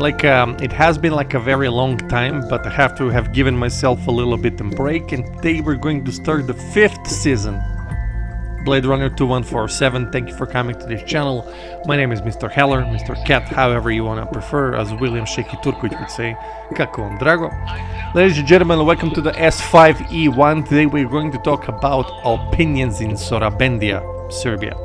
It has been like a very long time, but I have to have given myself a little bit of break, and today we're going to start the 5th season. Blade Runner 2147, thank you for coming to this channel. My name is Mr. Heller, Mr. Cat, however you want to prefer, as William Shaky Turkovic would say, kako vam drago. Ladies and gentlemen, welcome to the S5E1. Today we're going to talk about opinions in Sorabendia, Serbia.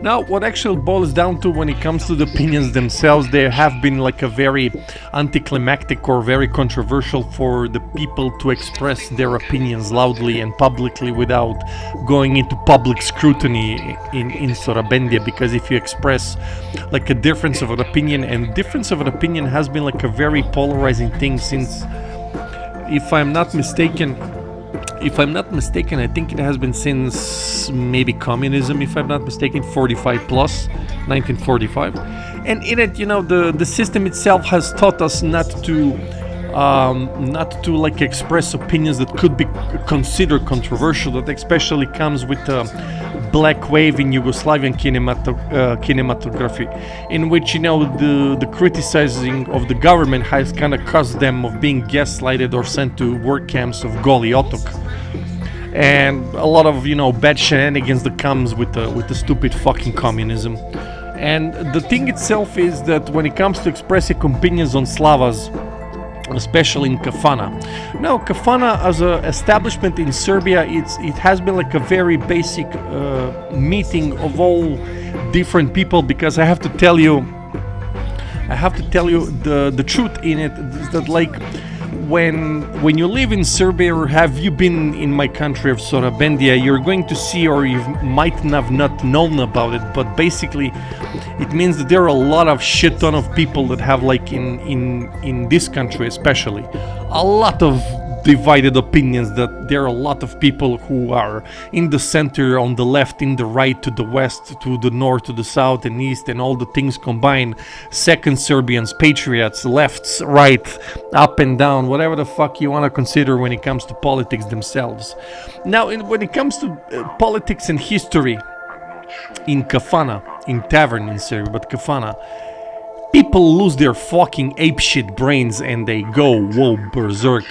Now, what actually boils down to when it comes to the opinions themselves, they have been like a very anticlimactic or very controversial for the people to express their opinions loudly and publicly without going into public scrutiny in Sorabendia. Because if you express like a difference of an opinion, and difference of an opinion has been like a very polarizing thing since, if I'm not mistaken, I think it has been since maybe communism, if I'm not mistaken, 45 plus, 1945. And in it, you know, the system itself has taught us not to like express opinions that could be considered controversial. That especially comes with the black wave in Yugoslavian cinematography, in which, you know, the criticizing of the government has kind of caused them of being gaslighted or sent to work camps of Goli Otok. And a lot of, you know, bad shenanigans that comes with the stupid fucking communism. And the thing itself is that when it comes to expressing opinions on Slavas, especially in Kafana. Now, Kafana as an establishment in Serbia, it has been like a very basic meeting of all different people, because I have to tell you the truth in it is that, like, when you live in Serbia, or have you been in my country of Sorabendia, you're going to see, or you might have not known about it, but basically it means that there are a lot of shit ton of people that have, like, in this country especially, a lot of divided opinions, that there are a lot of people who are in the center, on the left, in the right, to the west, to the north, to the south and east, and all the things combined. Second Serbians, patriots, lefts, right, up and down, whatever the fuck you want to consider when it comes to politics themselves. Now, when it comes to politics and history in Kafana, in tavern in Serbia, but Kafana, people lose their fucking apeshit brains and they go berserk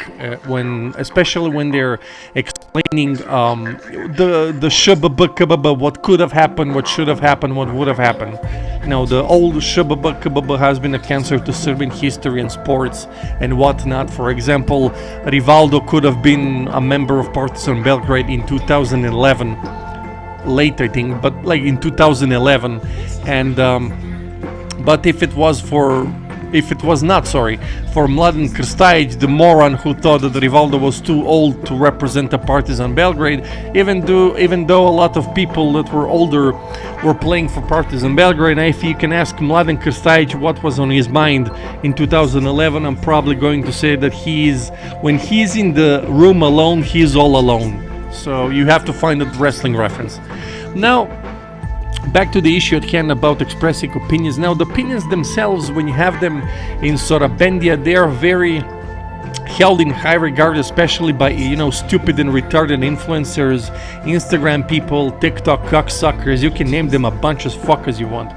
especially when they're explaining the shababa, what could have happened, what should have happened, what would have happened. Now, the old shababa has been a cancer to Serbian history and sports and whatnot. For example, Rivaldo could have been a member of Partizan Belgrade in 2011, late I think, but like in 2011, and but if it was not for Mladen Krstajic, the moron who thought that Rivaldo was too old to represent a Partizan Belgrade, even though a lot of people that were older were playing for Partizan Belgrade. And if you can ask Mladen Krstajic what was on his mind in 2011, I'm probably going to say that when he's in the room alone, he's all alone. So you have to find a wrestling reference. Now, back to the issue at hand about expressing opinions. Now, the opinions themselves, when you have them in Sorabendia, they are very held in high regard, especially by, you know, stupid and retarded influencers, Instagram people, TikTok cocksuckers. You can name them a bunch of fuckers you want.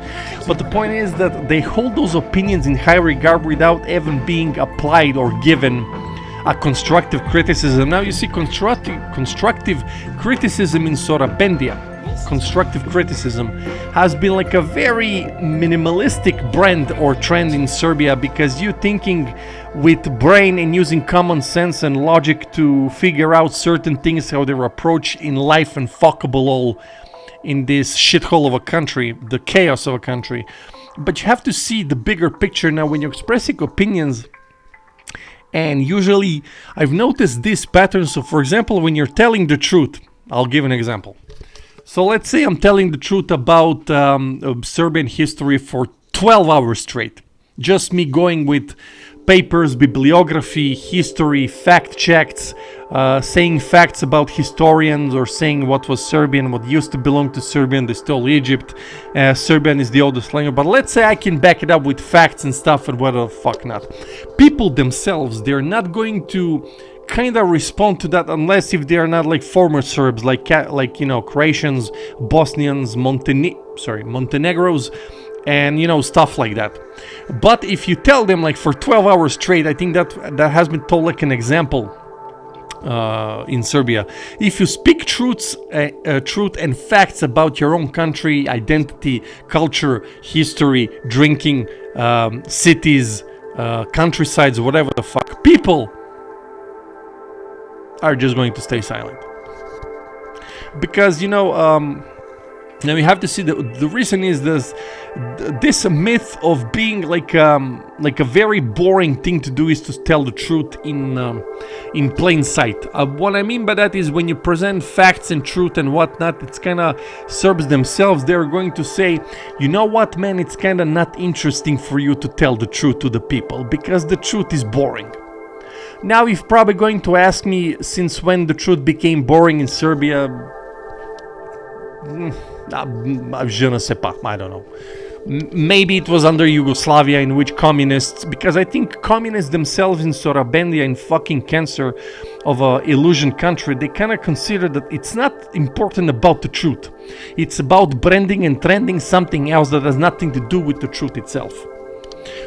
But the point is that they hold those opinions in high regard without even being applied or given a constructive criticism. Now, you see, constructive criticism in Sorabendia, constructive criticism has been like a very minimalistic brand or trend in Serbia, because you thinking with brain and using common sense and logic to figure out certain things, how their approach in life, and fuckable all in this shithole of a country, the chaos of a country. But you have to see the bigger picture. Now, when you're expressing opinions, and usually I've noticed this pattern. So, for example, when you're telling the truth, I'll give an example. So let's say I'm telling the truth about Serbian history for 12 hours straight. Just me going with papers, bibliography, history, fact checks, saying facts about historians, or saying what was Serbian, what used to belong to Serbian, they stole Egypt, Serbian is the oldest language. But let's say I can back it up with facts and stuff, and what the fuck not. People themselves, they're not going to kind of respond to that unless if they are not like former Serbs, like you know, Croatians, Bosnians, Montenegros, and stuff like that. But if you tell them like for 12 hours straight, I think that has been told like an example in Serbia. If you speak truth and facts about your own country, identity, culture, history, drinking, cities, countrysides, whatever the fuck, people are just going to stay silent. Because now you have to see the reason is this myth of being like a very boring thing to do is to tell the truth in plain sight. What I mean by that is when you present facts and truth and whatnot, it's kind of Serbs themselves, they're going to say, you know what, man, it's kind of not interesting for you to tell the truth to the people because the truth is boring. Now you're probably going to ask me since when the truth became boring in Serbia. Je ne sais pas, I don't know. Maybe it was under Yugoslavia, in which communists, because I think communists themselves in Sorabendia, in fucking cancer of a illusion country, they kind of consider that it's not important about the truth. It's about branding and trending something else that has nothing to do with the truth itself.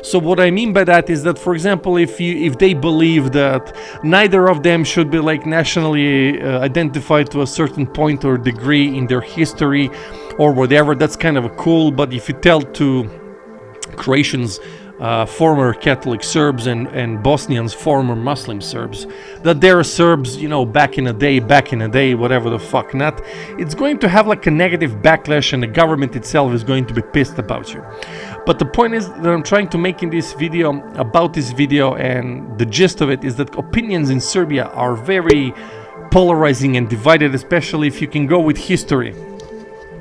So what I mean by that is that, for example, if they believe that neither of them should be like nationally identified to a certain point or degree in their history or whatever, that's kind of cool. But if you tell to Croatians, former Catholic Serbs, and Bosnians, former Muslim Serbs, that they're Serbs, back in the day, whatever the fuck not, it's going to have like a negative backlash, and the government itself is going to be pissed about you. But the point is that I'm trying to make in this video, about this video, and the gist of it is that opinions in Serbia are very polarizing and divided, especially if you can go with history.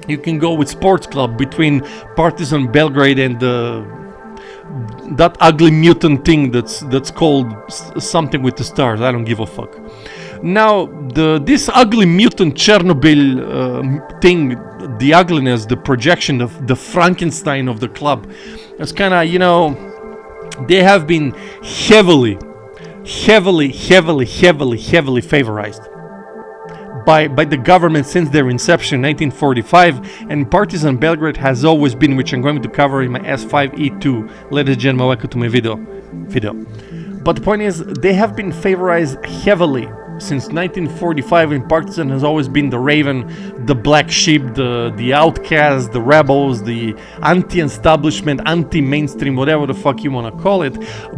You can go with sports club between Partizan Belgrade and that ugly mutant thing that's called something with the stars. I don't give a fuck. Now, this ugly mutant Chernobyl thing, the ugliness, the projection of the Frankenstein of the club, it's kind of, they have been heavily favorized by the government since their inception in 1945, and Partizan Belgrade has always been, which I'm going to cover in my S5E2. Ladies and gentlemen, welcome to my video. But the point is, they have been favorized heavily since 1945, and Partizan has always been the raven, the black sheep, the outcast, the rebels, the anti-establishment, anti-mainstream, whatever the fuck you want to call it.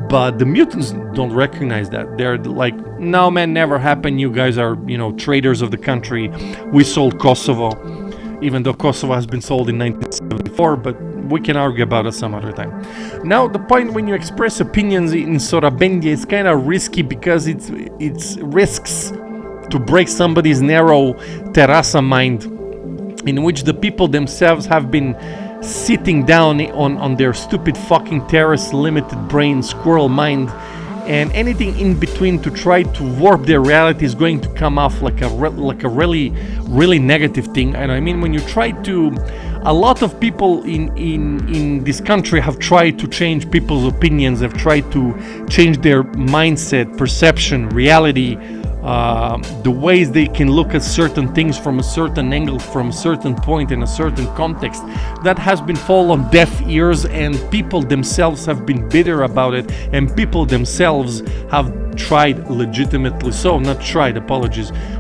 But the mutants don't recognize that. They're like, no man, never happened. You guys are, traitors of the country. We sold Kosovo, even though Kosovo has been sold in 1974, but we can argue about it some other time. Now, the point when you express opinions in Sorabendia is kind of risky because it's risks to break somebody's narrow terasa mind, in which the people themselves have been sitting down on their stupid fucking terrace, limited brain, squirrel mind, and anything in between to try to warp their reality is going to come off like a really negative thing. And I mean, when you try to, a lot of people in this country have tried to change people's opinions, have tried to change their mindset, perception, reality, the ways they can look at certain things from a certain angle, from a certain point in a certain context. That has been fall on deaf ears, and people themselves have been bitter about it, and people themselves have tried legitimately,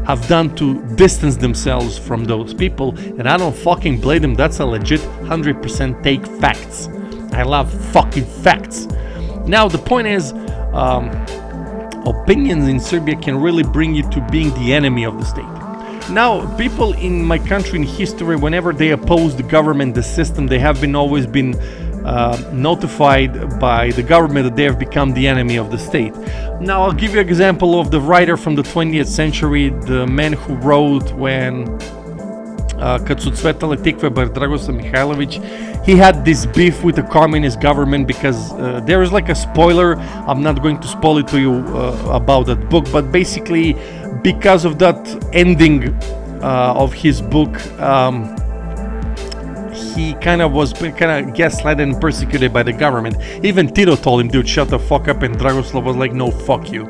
have done to distance themselves from those people, and I don't fucking blame them. That's a legit 100% take facts. I love fucking facts. Now the point is, opinions in Serbia can really bring you to being the enemy of the state. Now, people in my country in history, whenever they oppose the government, the system, they have always been notified by the government that they have become the enemy of the state. Now, I'll give you an example of the writer from the 20th century, the man who wrote when kad su cvetale tikve by Dragoslav Mihajlović. He had this beef with the communist government because there is like a spoiler. I'm not going to spoil it to you about that book, but basically because of that ending of his book, he kind of gaslighted and persecuted by the government. Even Tito told him, dude, shut the fuck up, and Dragoslav was like, no, fuck you.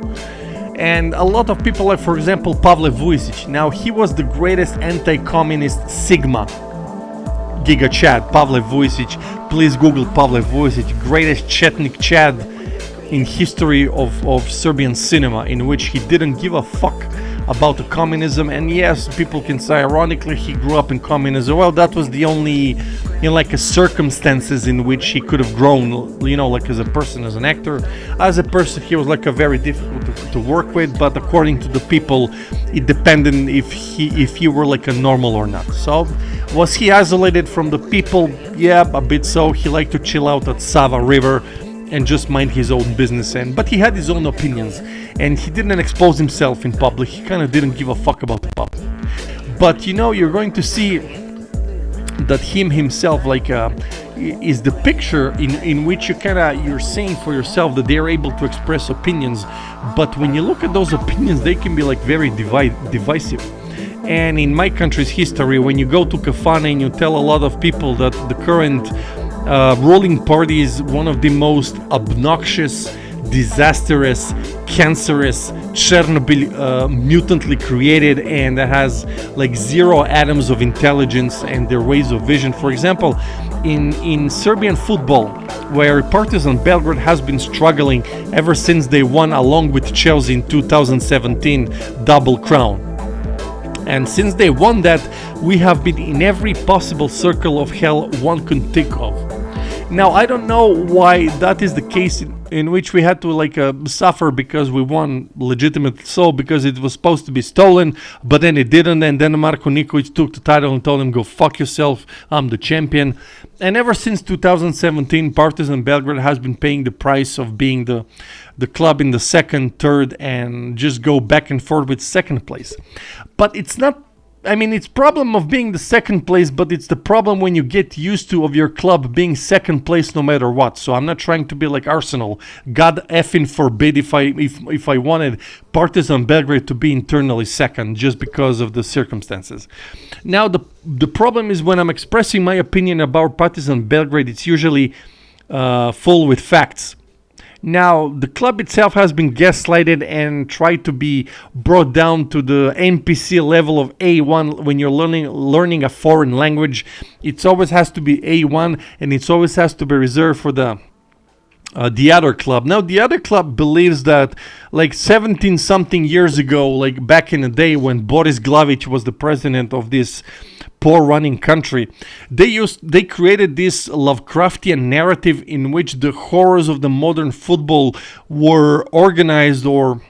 And a lot of people, like for example Pavle Vujicic, now he was the greatest anti-communist Sigma Giga Chad, Pavle Vujicic. Please Google Pavle Vujicic, greatest Chetnik Chad in history of Serbian cinema, in which he didn't give a fuck about the communism. And yes, people can say ironically he grew up in communism. Well, that was the only, like a circumstances in which he could have grown, like as a person, as an actor. As a person, he was like a very difficult to work with, but according to the people, it depended if he were like a normal or not. So was he isolated from the people? Yeah, a bit so. He liked to chill out at Sava River and just mind his own business, but he had his own opinions, and he didn't expose himself in public. He kind of didn't give a fuck about the public. But you're going to see that him himself is the picture in which you're saying for yourself that they're able to express opinions, but when you look at those opinions, they can be like very divisive. And in my country's history, when you go to Kafana and you tell a lot of people that the current ruling party is one of the most obnoxious, disastrous, cancerous, Chernobyl mutantly created, and that has like zero atoms of intelligence and their ways of vision. For example, in Serbian football, where Partizan Belgrade has been struggling ever since they won along with Chelsea in 2017 double crown. And since they won that, we have been in every possible circle of hell one could think of. Now, I don't know why that is the case in which we had to suffer because we won legitimate, so because it was supposed to be stolen, but then it didn't, and then Marko Nikolic took the title and told him, go fuck yourself, I'm the champion. And ever since 2017, Partizan Belgrade has been paying the price of being the club in the second, third, and just go back and forth with second place. But it's not, it's problem of being the second place, but it's the problem when you get used to of your club being second place no matter what. So I'm not trying to be like Arsenal. God effing forbid if I wanted Partizan Belgrade to be internally second just because of the circumstances. Now the problem is when I'm expressing my opinion about Partizan Belgrade, it's usually full with facts. Now, the club itself has been gaslighted and tried to be brought down to the NPC level of A1. When you're learning a foreign language, it always has to be A1, and it always has to be reserved for the other club. Now, the other club believes that 17 something years ago, back in the day when Boris Glavic was the president of this poor running country, they created this Lovecraftian narrative in which the horrors of the modern football were organized or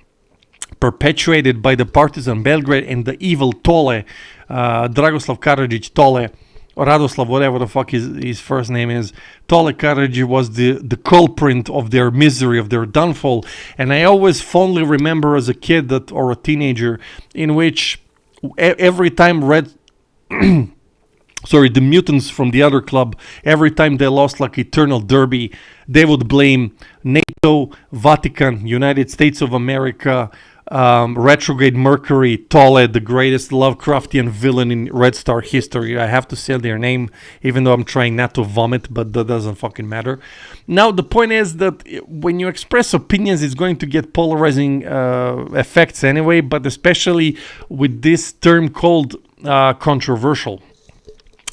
perpetuated by the Partizan Belgrade and the evil Tole, Dragoslav Karadžić Tole, or Radoslav, whatever the fuck his first name is. Tole Karadžić was the culprit of their misery, of their downfall. And I always fondly remember as a kid or a teenager in which every time the mutants from the other club, every time they lost eternal derby, they would blame NATO, Vatican, United States of America, retrograde Mercury, Tole, the greatest Lovecraftian villain in Red Star history. I have to say their name, even though I'm trying not to vomit, but that doesn't fucking matter. Now, the point is that when you express opinions, it's going to get polarizing effects anyway, but especially with this term called controversial.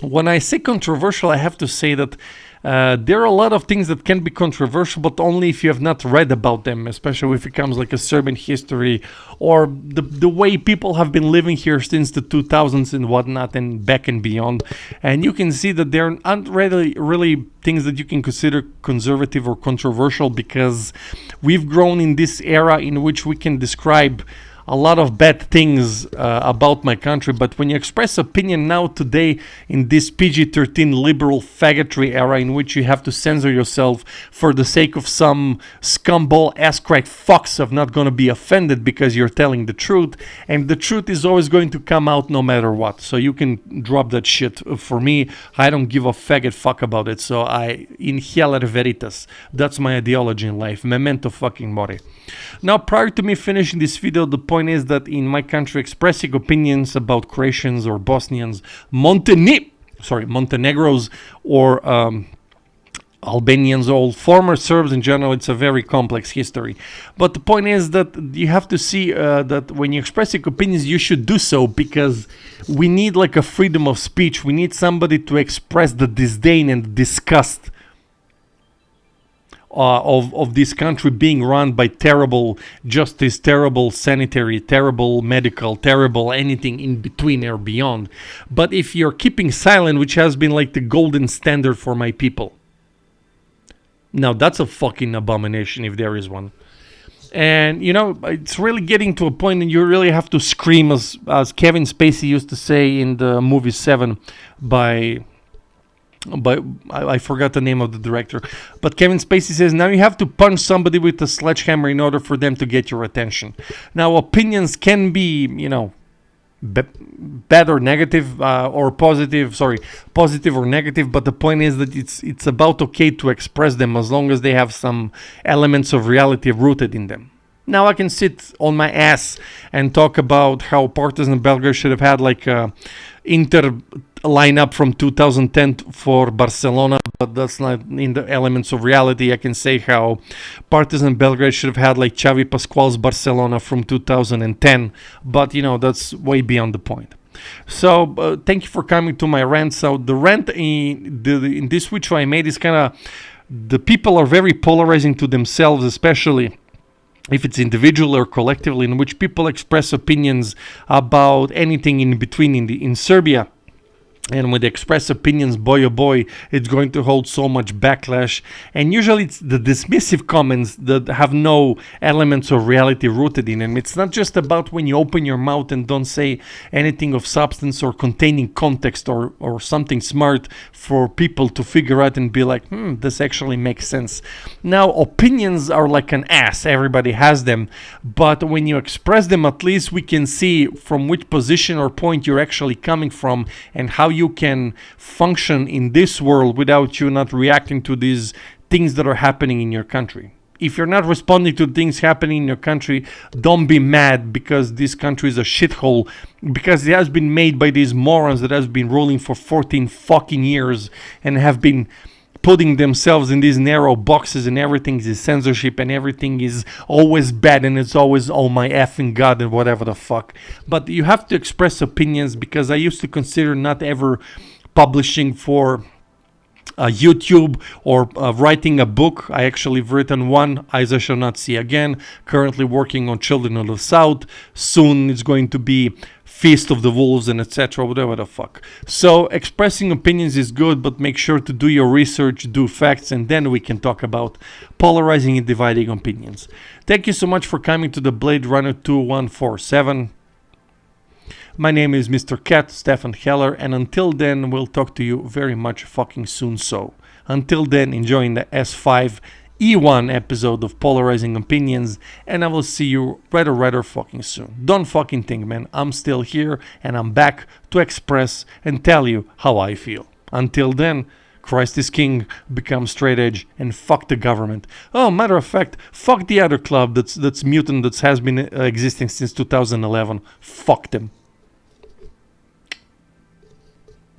When I say controversial, I have to say that there are a lot of things that can be controversial, but only if you have not read about them, especially if it comes like a Serbian history or the way people have been living here since the 2000s and whatnot and back and beyond. And you can see that there aren't really things that you can consider conservative or controversial, because we've grown in this era in which we can describe a lot of bad things about my country. But when you express opinion now today in this PG-13 liberal faggotry era in which you have to censor yourself for the sake of some scumball ass-crack fucks of not going to be offended because you're telling the truth, and the truth is always going to come out no matter what. So you can drop that shit. For me, I don't give a faggot fuck about it. So I inhalere veritas. That's my ideology in life. Memento fucking mori. Now, prior to me finishing this video, the point is that in my country, expressing opinions about Croatians or Bosnians, Montenegros or Albanians, all former Serbs in general. It's a very complex history. But the point is that you have to see that when you express your opinions, you should do so, because we need like a freedom of speech. We need somebody to express the disdain and disgust of this country being run by terrible justice, terrible sanitary, terrible medical, terrible anything in between or beyond. But if you're keeping silent, which has been like the golden standard for my people, now that's a fucking abomination if there is one. And it's really getting to a point that you really have to scream, as Kevin Spacey used to say in the movie Seven, but I forgot the name of the director. But Kevin Spacey says, now you have to punch somebody with a sledgehammer in order for them to get your attention. Now, opinions can be, bad or negative, or positive or negative, but the point is that it's about okay to express them as long as they have some elements of reality rooted in them. Now I can sit on my ass and talk about how Partizan Belgrade should have had like a Inter lineup from 2010 for Barcelona, but that's not in the elements of reality. I can say how Partizan Belgrade should have had like Xavi Pascual's Barcelona from 2010, but that's way beyond the point. So thank you for coming to my rant. So the rant in this which I made is kind of, the people are very polarizing to themselves, especially if it's individual or collectively, in which people express opinions about anything in between in Serbia. And when they express opinions, boy oh boy, it's going to hold so much backlash. And usually it's the dismissive comments that have no elements of reality rooted in them. It's not just about when you open your mouth and don't say anything of substance or containing context or something smart for people to figure out and be like, this actually makes sense. Now, opinions are like an ass. Everybody has them. But when you express them, at least we can see from which position or point you're actually coming from and how you can function in this world without you not reacting to these things that are happening in your country. If you're not responding to things happening in your country, don't be mad because this country is a shithole, because it has been made by these morons that has been ruling for 14 fucking years and have been putting themselves in these narrow boxes, and everything is censorship and everything is always bad and it's always, oh my effing god, and whatever the fuck. But you have to express opinions, because I used to consider not ever publishing for YouTube or writing a book. I actually have written one, Eyes I Shall Not See Again, currently working on Children of the South. Soon it's going to be Feast of the Wolves and etc., whatever the fuck. So expressing opinions is good, but make sure to do your research, do facts, and then we can talk about polarizing and dividing opinions. Thank you so much for coming to the Blade Runner 2147. My name is Mr. Cat, Stefan Heller, and until then, we'll talk to you very much fucking soon. So, until then, enjoying the S5E1 episode of Polarizing Opinions, and I will see you rather fucking soon. Don't fucking think, man, I'm still here, and I'm back to express and tell you how I feel. Until then, Christ is King, become straight edge, and fuck the government. Oh, matter of fact, fuck the other club that's mutant that has been existing since 2011. Fuck them.